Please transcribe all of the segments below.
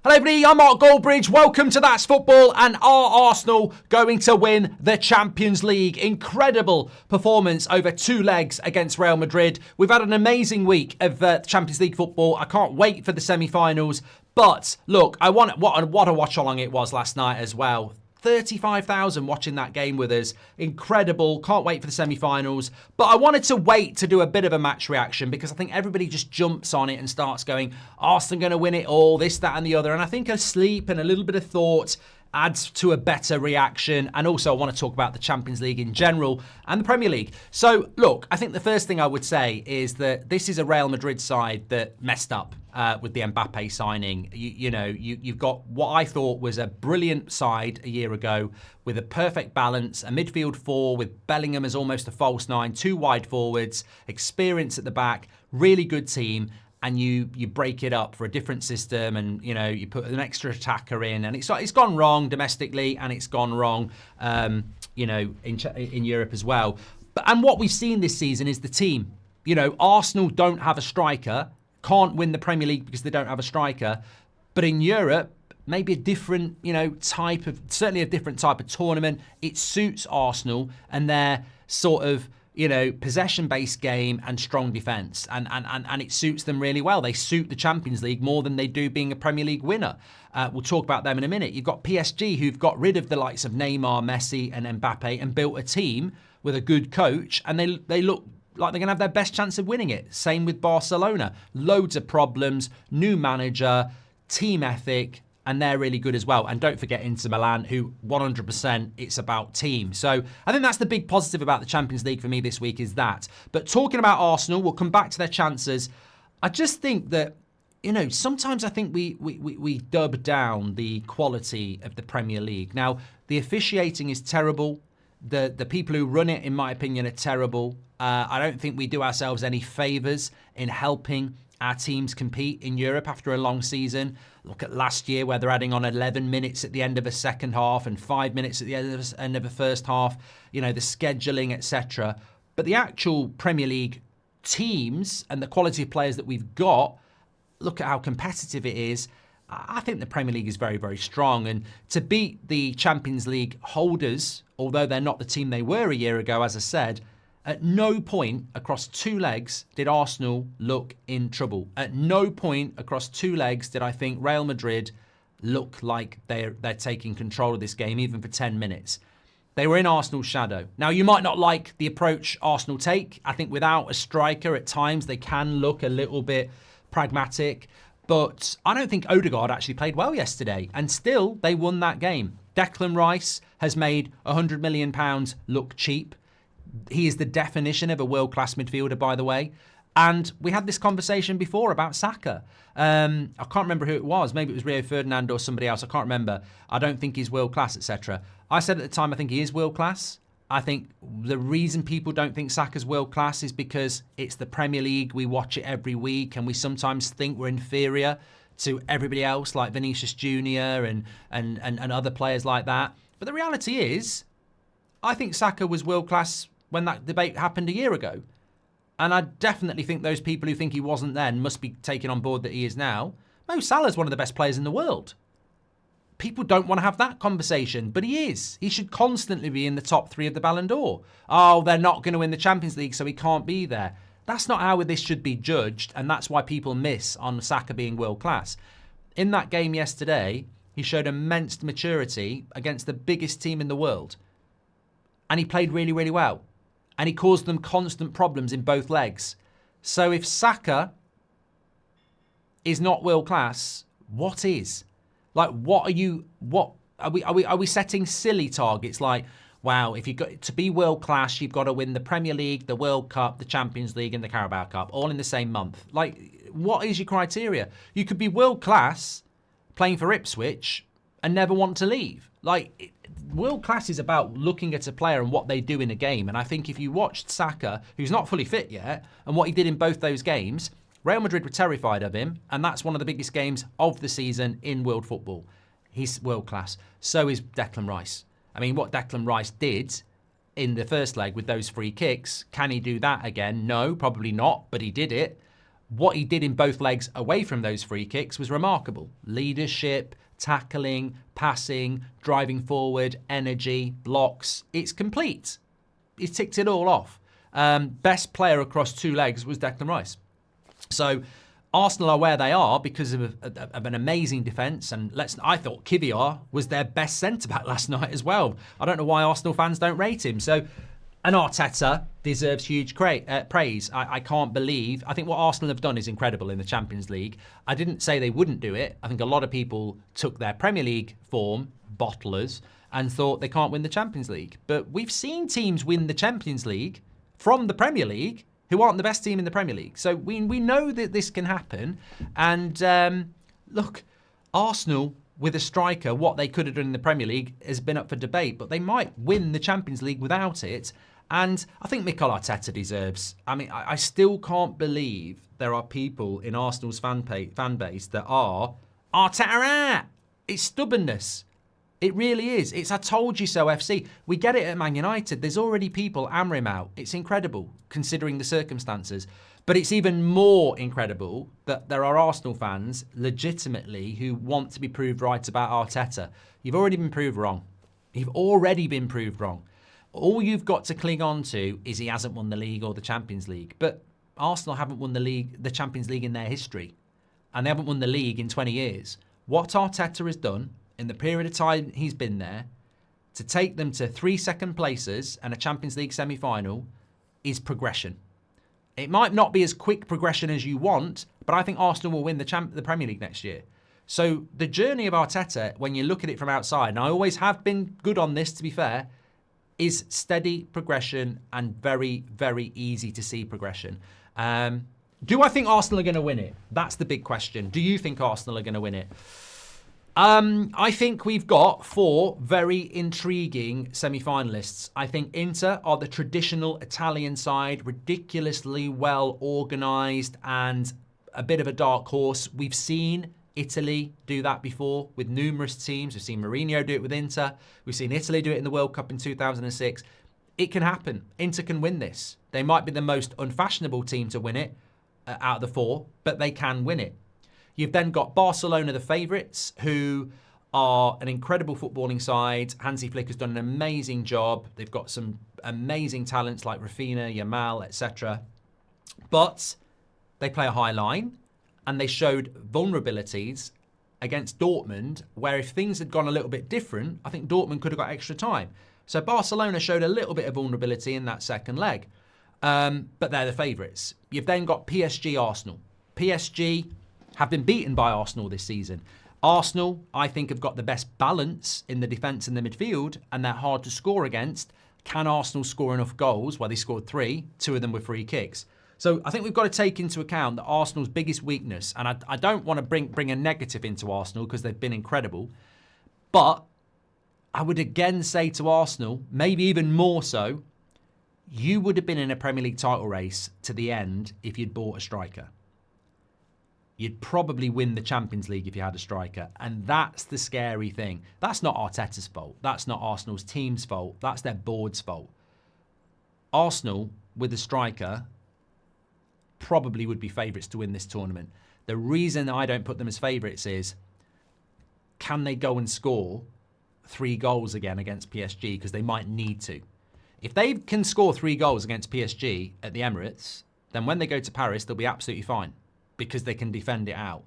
Hello everybody, I'm Mark Goldbridge. Welcome to That's Football. And are Arsenal going to win the Champions League? Incredible performance over 2 legs against Real Madrid. We've had an amazing week of Champions League football. I can't wait for the semi-finals. But look, what a watch along it was last night as well. 35,000 watching that game with us. Incredible. Can't wait for the semi-finals. But I wanted to wait to do a bit of a match reaction because I think everybody just jumps on it and starts going, Arsenal going to win it all, this, that and the other. And I think a sleep and a little bit of thought adds to a better reaction. And also I want to talk about the Champions League in general and the Premier League. So look, I think the first thing I would say is that this is a Real Madrid side that messed up with the Mbappe signing. You've got what I thought was a brilliant side a year ago with a perfect balance, a midfield 4 with Bellingham as almost a false 9, 2 wide forwards, experience at the back, really good team. And you break it up for a different system, and you put an extra attacker in, and it's gone wrong domestically, and it's gone wrong, in Europe as well. And what we've seen this season is the team. Arsenal don't have a striker, can't win the Premier League because they don't have a striker. But in Europe, maybe a different, certainly a different type of tournament. It suits Arsenal and their sort of possession-based game and strong defence. And it suits them really well. They suit the Champions League more than they do being a Premier League winner. We'll talk about them in a minute. You've got PSG who've got rid of the likes of Neymar, Messi and Mbappe and built a team with a good coach, and they look like they're going to have their best chance of winning it. Same with Barcelona. Loads of problems, new manager, team ethic, and they're really good as well. And don't forget Inter Milan, who 100% it's about team. So I think that's the big positive about the Champions League for me this week is that. But talking about Arsenal, we'll come back to their chances. I just think that, sometimes I think we dub down the quality of the Premier League. Now, the officiating is terrible. The people who run it, in my opinion, are terrible. I don't think we do ourselves any favours in helping our teams compete in Europe after a long season. Look at last year where they're adding on 11 minutes at the end of a second half and 5 minutes at the end of a first half, the scheduling, etc. But the actual Premier League teams and the quality of players that we've got, look at how competitive it is. I think the Premier League is very, very strong. And to beat the Champions League holders, although they're not the team they were a year ago, as I said, at no point across 2 legs did Arsenal look in trouble. At no point across 2 legs did I think Real Madrid look like they're taking control of this game, even for 10 minutes. They were in Arsenal's shadow. Now, you might not like the approach Arsenal take. I think without a striker at times, they can look a little bit pragmatic. But I don't think Odegaard actually played well yesterday. And still, they won that game. Declan Rice has made £100 million look cheap. He is the definition of a world-class midfielder, by the way. And we had this conversation before about Saka. I can't remember who it was. Maybe it was Rio Ferdinand or somebody else. I can't remember. I don't think he's world-class, etc. I said at the time I think he is world-class. I think the reason people don't think Saka's world-class is because it's the Premier League. We watch it every week and we sometimes think we're inferior to everybody else like Vinicius Jr. and other players like that. But the reality is, I think Saka was world-class when that debate happened a year ago. And I definitely think those people who think he wasn't then must be taking on board that he is now. Mo Salah's one of the best players in the world. People don't want to have that conversation, but he is. He should constantly be in the top 3 of the Ballon d'Or. Oh, they're not going to win the Champions League, so he can't be there. That's not how this should be judged, and that's why people miss on Saka being world-class. In that game yesterday, he showed immense maturity against the biggest team in the world. And he played really, really well. And he caused them constant problems in both legs. So if Saka is not world-class, what is? Like, are we setting silly targets like, wow, if you got to be world-class, you've got to win the Premier League, the World Cup, the Champions League and the Carabao Cup, all in the same month. Like, what is your criteria? You could be world-class playing for Ipswich and never want to leave. Like, world class is about looking at a player and what they do in a game. And I think if you watched Saka, who's not fully fit yet, and what he did in both those games, Real Madrid were terrified of him. And that's one of the biggest games of the season in world football. He's world class. So is Declan Rice. I mean, what Declan Rice did in the first leg with those free kicks, can he do that again? No, probably not, but he did it. what he did in both legs away from those free kicks was remarkable. Leadership, tackling, passing, driving forward, energy, blocks. It's complete. He ticked it all off. Best player across 2 legs was Declan Rice. So Arsenal are where they are because of an amazing defence. And I thought Kivior was their best centre-back last night as well. I don't know why Arsenal fans don't rate him. So, and Arteta deserves huge praise. I can't believe. I think what Arsenal have done is incredible in the Champions League. I didn't say they wouldn't do it. I think a lot of people took their Premier League form, bottlers, and thought they can't win the Champions League. But we've seen teams win the Champions League from the Premier League who aren't the best team in the Premier League. So we know that this can happen. And look, Arsenal with a striker, what they could have done in the Premier League has been up for debate, but they might win the Champions League without it. And I think Mikel Arteta deserves. I mean, I still can't believe there are people in Arsenal's fan base that are Arteta. It's stubbornness. It really is. It's I told you so FC. We get it at Man United. There's already people hammering him out. It's incredible considering the circumstances. But it's even more incredible that there are Arsenal fans legitimately who want to be proved right about Arteta. You've already been proved wrong. You've already been proved wrong. All you've got to cling on to is he hasn't won the league or the Champions League. But Arsenal haven't won the Champions League in their history. And they haven't won the league in 20 years. What Arteta has done in the period of time he's been there, to take them to 3 second places and a Champions League semi-final is progression. It might not be as quick progression as you want, but I think Arsenal will win the Premier League next year. So the journey of Arteta, when you look at it from outside, and I always have been good on this to be fair, is steady progression and very, very easy to see progression. Do I think Arsenal are going to win it? That's the big question. Do you think Arsenal are going to win it? I think we've got 4 very intriguing semi-finalists. I think Inter are the traditional Italian side, ridiculously well organised and a bit of a dark horse. We've seen Italy do that before with numerous teams. We've seen Mourinho do it with Inter. We've seen Italy do it in the World Cup in 2006. It can happen. Inter can win this. They might be the most unfashionable team to win it out of the 4, but they can win it. You've then got Barcelona, the favourites, who are an incredible footballing side. Hansi Flick has done an amazing job. They've got some amazing talents like Rafinha, Yamal, etc. But they play a high line, and they showed vulnerabilities against Dortmund, where if things had gone a little bit different, I think Dortmund could have got extra time. So Barcelona showed a little bit of vulnerability in that second leg. But they're the favourites. You've then got PSG, Arsenal. PSG have been beaten by Arsenal this season. Arsenal, I think, have got the best balance in the defence and the midfield, and they're hard to score against. Can Arsenal score enough goals? Well, they scored 3, 2 of them were free kicks. So I think we've got to take into account that Arsenal's biggest weakness, and I don't want to bring a negative into Arsenal because they've been incredible, but I would again say to Arsenal, maybe even more so, you would have been in a Premier League title race to the end if you'd bought a striker. You'd probably win the Champions League if you had a striker. And that's the scary thing. That's not Arteta's fault. That's not Arsenal's team's fault. That's their board's fault. Arsenal, with a striker, probably would be favourites to win this tournament. The reason I don't put them as favourites is, can they go and score 3 goals again against PSG? Because they might need to. If they can score 3 goals against PSG at the Emirates, then when they go to Paris, they'll be absolutely fine, because they can defend it out.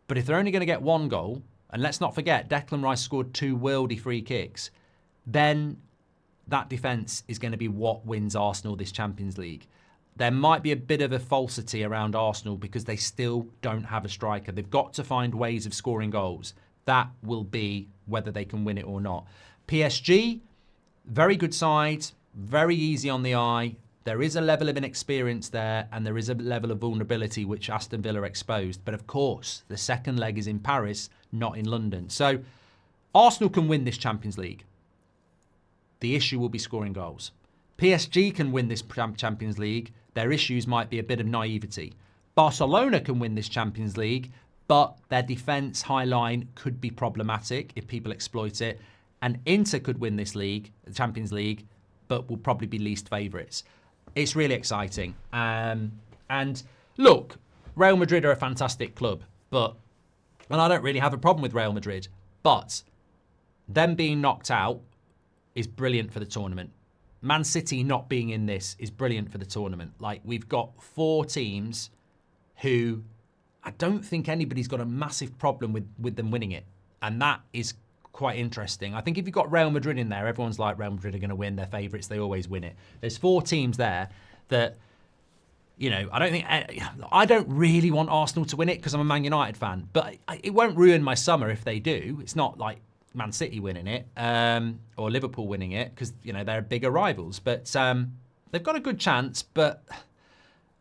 But if they're only going to get 1 goal, and let's not forget, Declan Rice scored 2 worldy free kicks, then that defence is going to be what wins Arsenal this Champions League. There might be a bit of a falsity around Arsenal because they still don't have a striker. They've got to find ways of scoring goals. That will be whether they can win it or not. PSG, very good side, very easy on the eye. There is a level of inexperience there, and there is a level of vulnerability which Aston Villa exposed. But of course, the second leg is in Paris, not in London. So Arsenal can win this Champions League. The issue will be scoring goals. PSG can win this Champions League. Their issues might be a bit of naivety. Barcelona can win this Champions League, but their defence high line could be problematic if people exploit it. And Inter could win this league, the Champions League, but will probably be least favourites. It's really exciting. And look, Real Madrid are a fantastic club, and I don't really have a problem with Real Madrid, but them being knocked out is brilliant for the tournament. Man City not being in this is brilliant for the tournament. Like, we've got 4 teams who I don't think anybody's got a massive problem with them winning it. And that is quite interesting. I think if you've got Real Madrid in there, everyone's like, Real Madrid are going to win. They're favourites. They always win it. There's 4 teams there that, you know, I don't really want Arsenal to win it because I'm a Man United fan. But it won't ruin my summer if they do. It's not like Man City winning it or Liverpool winning it because, you know, they're bigger rivals. But they've got a good chance, but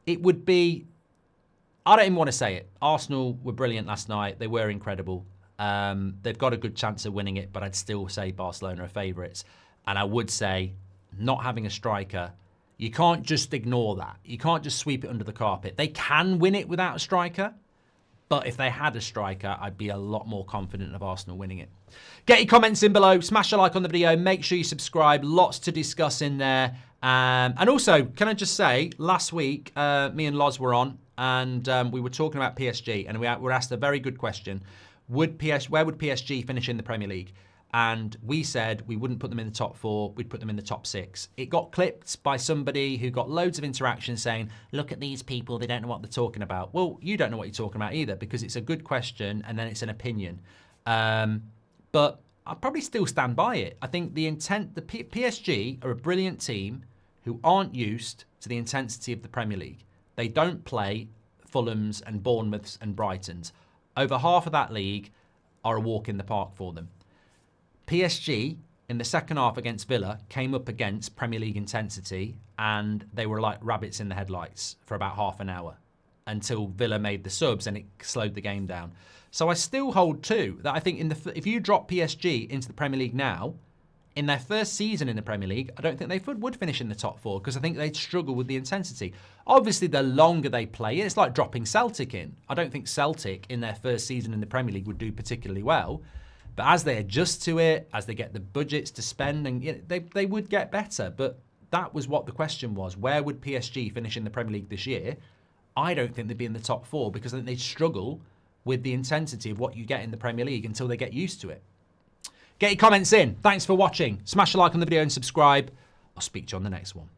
it would be... I don't even want to say it. Arsenal were brilliant last night. They were incredible. They've got a good chance of winning it, but I'd still say Barcelona are favourites. And I would say not having a striker, you can't just ignore that. You can't just sweep it under the carpet. They can win it without a striker, but if they had a striker, I'd be a lot more confident of Arsenal winning it. Get your comments in below. Smash a like on the video. Make sure you subscribe. Lots to discuss in there. And also, can I just say, last week, me and Loz were on, and we were talking about PSG, and we were asked a very good question. Where would PSG finish in the Premier League? And we said we wouldn't put them in the top 4, we'd put them in the top 6. It got clipped by somebody who got loads of interaction saying, look at these people, they don't know what they're talking about. Well, you don't know what you're talking about either, because it's a good question and then it's an opinion. But I'll probably still stand by it. I think the PSG are a brilliant team who aren't used to the intensity of the Premier League. They don't play Fulhams and Bournemouths and Brightons. Over half of that league are a walk in the park for them. PSG, in the second half against Villa, came up against Premier League intensity, and they were like rabbits in the headlights for about half an hour until Villa made the subs and it slowed the game down. So I still hold too that I think if you drop PSG into the Premier League now, in their first season in the Premier League, I don't think they would finish in the top 4 because I think they'd struggle with the intensity. Obviously, the longer they play, it's like dropping Celtic in. I don't think Celtic in their first season in the Premier League would do particularly well. But as they adjust to it, as they get the budgets to spend, and you know, they would get better. But that was what the question was. Where would PSG finish in the Premier League this year? I don't think they'd be in the top 4 because I think they'd struggle with the intensity of what you get in the Premier League until they get used to it. Get your comments in. Thanks for watching. Smash a like on the video and subscribe. I'll speak to you on the next one.